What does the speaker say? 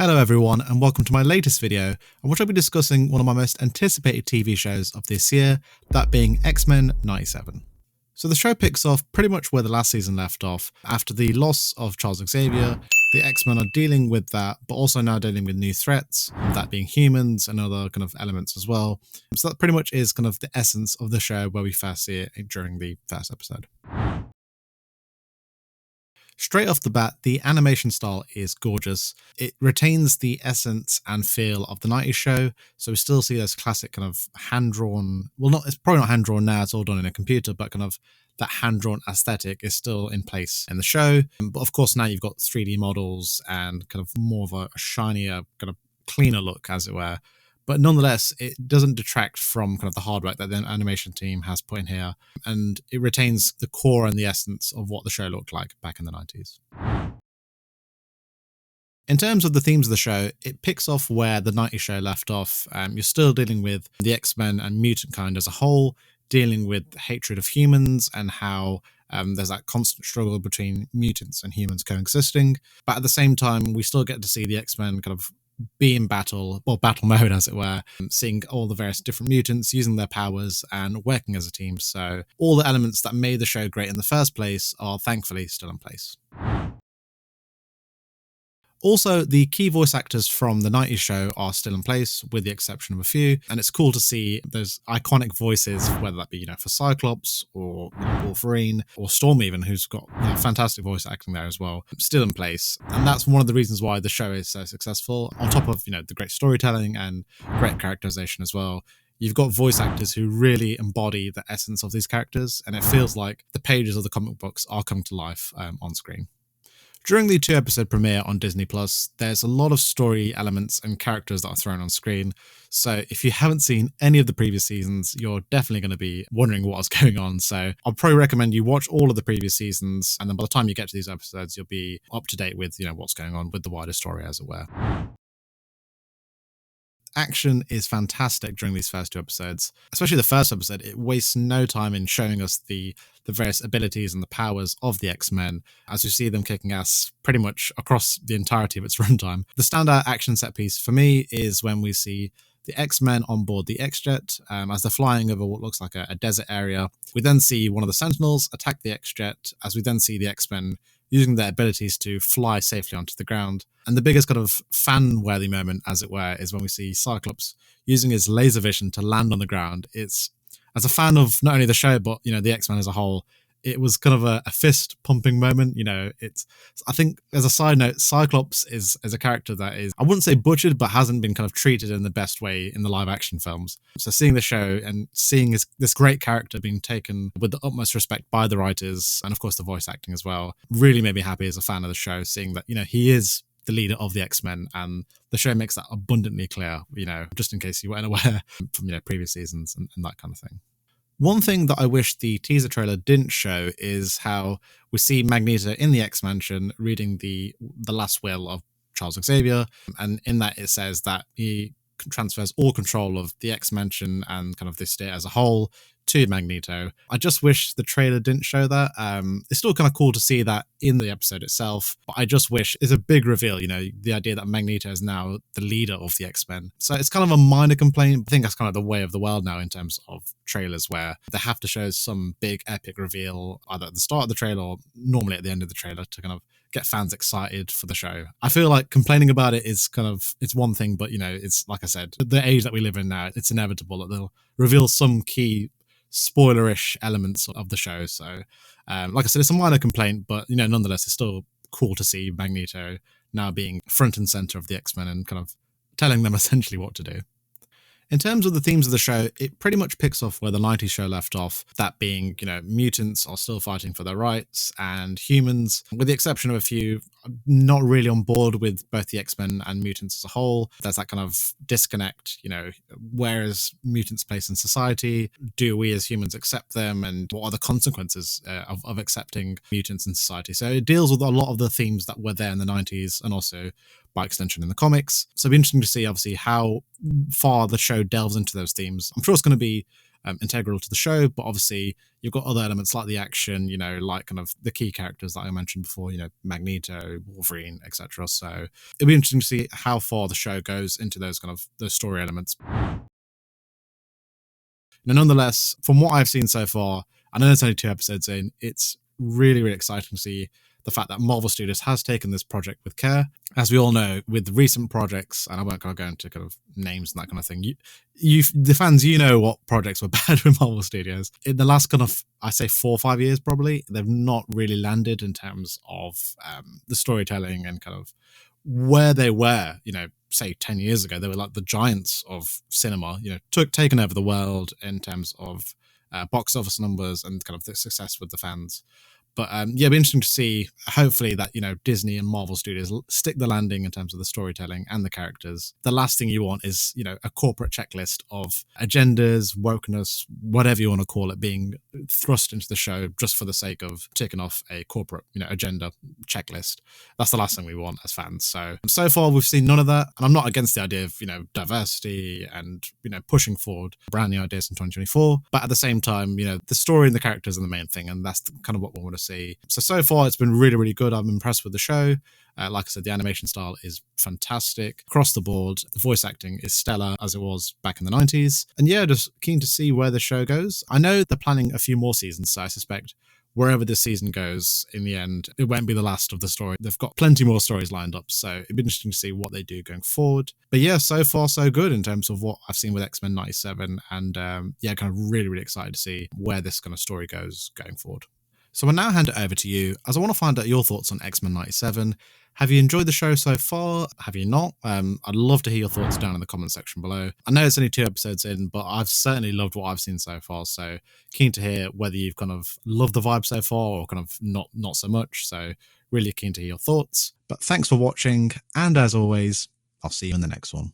Hello everyone and welcome to my latest video, in which I'll be discussing one of my most anticipated TV shows of this year, that being X-Men 97. So the show picks off pretty much where the last season left off. After the loss of Charles Xavier, the X-Men are dealing with that, but also now dealing with new threats, that being humans and other kind of elements as well. So that pretty much is kind of the essence of the show where we first see it during the first episode. Straight off the bat, the animation style is gorgeous. It retains the essence and feel of the 90s show, so we still see those classic kind of hand-drawn, it's probably not hand-drawn now, it's all done in a computer, but kind of that hand-drawn aesthetic is still in place in the show. But of course now you've got 3D models and kind of more of a shinier, kind of cleaner look, as it were. But nonetheless, it doesn't detract from kind of the hard work that the animation team has put in here, and it retains the core and the essence of what the show looked like back in the 90s. In terms of the themes of the show, it picks off where the 90s show left off. You're still dealing with the X-Men and mutant kind as a whole, dealing with hatred of humans and how there's that constant struggle between mutants and humans coexisting. But at the same time, we still get to see the X-Men kind of be in battle, or battle mode as it were, seeing all the various different mutants using their powers and working as a team. So all the elements that made the show great in the first place are thankfully still in place. Also, the key voice actors from the 90s show are still in place, with the exception of a few, and it's cool to see those iconic voices, whether that be, for Cyclops or Wolverine or Storm even, who's got fantastic voice acting there as well, still in place. And that's one of the reasons why the show is so successful, on top of, the great storytelling and great characterization as well. You've got voice actors who really embody the essence of these characters, and it feels like the pages of the comic books are coming to life on screen. During the 2-episode premiere on Disney+, there's a lot of story elements and characters that are thrown on screen. So if you haven't seen any of the previous seasons, you're definitely going to be wondering what's going on. So I'll probably recommend you watch all of the previous seasons, and then by the time you get to these episodes, you'll be up to date with, what's going on with the wider story, as it were. Action is fantastic during these first 2 episodes, especially the first episode. It wastes no time in showing us the various abilities and the powers of the X-Men as we see them kicking ass pretty much across the entirety of its runtime. The standout action set piece for me is when we see the X-Men on board the X-Jet as they're flying over what looks like a desert area. We then see one of the Sentinels attack the X-Jet, as we then see the X-Men using their abilities to fly safely onto the ground. And the biggest kind of fan-worthy moment, as it were, is when we see Cyclops using his laser vision to land on the ground. It's, as a fan of not only the show, but, the X-Men as a whole, it was kind of a fist-pumping moment. I think, as a side note, Cyclops is a character that is, I wouldn't say butchered, but hasn't been kind of treated in the best way in the live-action films. So seeing the show and seeing this great character being taken with the utmost respect by the writers, and of course the voice acting as well, really made me happy as a fan of the show, seeing that, he is the leader of the X-Men, and the show makes that abundantly clear, just in case you weren't aware from, previous seasons and that kind of thing. One thing that I wish the teaser trailer didn't show is how we see Magneto in the X-Mansion reading the last will of Charles Xavier, and in that it says that he transfers all control of the X-Mansion and kind of this state as a whole to Magneto. I just wish the trailer didn't show that. It's still kind of cool to see that in the episode itself, but I just wish it's a big reveal, the idea that Magneto is now the leader of the X-Men. So it's kind of a minor complaint. I think that's kind of the way of the world now in terms of trailers, where they have to show some big epic reveal either at the start of the trailer or normally at the end of the trailer to kind of get fans excited for the show. I feel like complaining about it is it's one thing, but it's like I said, the age that we live in now, it's inevitable that they'll reveal some key spoilerish elements of the show. So like I said, it's a minor complaint, but nonetheless, it's still cool to see Magneto now being front and center of the X-Men and kind of telling them essentially what to do. In terms of the themes of the show, it pretty much picks off where the 90s show left off, that being, mutants are still fighting for their rights, and humans, with the exception of a few, not really on board with both the X-Men and mutants as a whole. There's that kind of disconnect, where is mutants' place in society? Do we as humans accept them? And what are the consequences of accepting mutants in society? So it deals with a lot of the themes that were there in the 90s and also by extension in the comics. So it'll be interesting to see, obviously, how far the show delves into those themes. I'm sure it's going to be integral to the show, but obviously you've got other elements like the action, like kind of the key characters that I mentioned before, Magneto, Wolverine, etc. So it'll be interesting to see how far the show goes into those story elements. Now, nonetheless, from what I've seen so far, I know there's only 2 episodes in, it's really, really exciting to see the fact that Marvel Studios has taken this project with care. As we all know, with recent projects, and I won't go into kind of names and that kind of thing, the fans, what projects were bad with Marvel Studios. In the last kind of, I say 4 or 5 years probably, they've not really landed in terms of the storytelling and kind of where they were, say 10 years ago. They were like the giants of cinema, taken over the world in terms of box office numbers and kind of the success with the fans. But it'll be interesting to see, hopefully, that, Disney and Marvel Studios stick the landing in terms of the storytelling and the characters. The last thing you want is, a corporate checklist of agendas, wokeness, whatever you want to call it, being thrust into the show just for the sake of ticking off a corporate, agenda checklist. That's the last thing we want as fans. So far, we've seen none of that. And I'm not against the idea of, diversity and, pushing forward brand new ideas in 2024. But at the same time, the story and the characters are the main thing. And that's kind of what we want to see. So far, it's been really, really good. I'm impressed with the show. Like I said, the animation style is fantastic across the board. The voice acting is stellar, as it was back in the 90s. And just keen to see where the show goes. I know they're planning a few more seasons, so I suspect wherever this season goes, in the end, it won't be the last of the story. They've got plenty more stories lined up, so it'd be interesting to see what they do going forward. But so far so good in terms of what I've seen with X-Men 97, and kind of really, really excited to see where this kind of story goes going forward. So I'll now hand it over to you, as I want to find out your thoughts on X-Men 97. Have you enjoyed the show so far? Have you not? I'd love to hear your thoughts down in the comment section below. I know it's only 2 episodes in, but I've certainly loved what I've seen so far. So keen to hear whether you've kind of loved the vibe so far or kind of not so much. So really keen to hear your thoughts. But thanks for watching. And as always, I'll see you in the next one.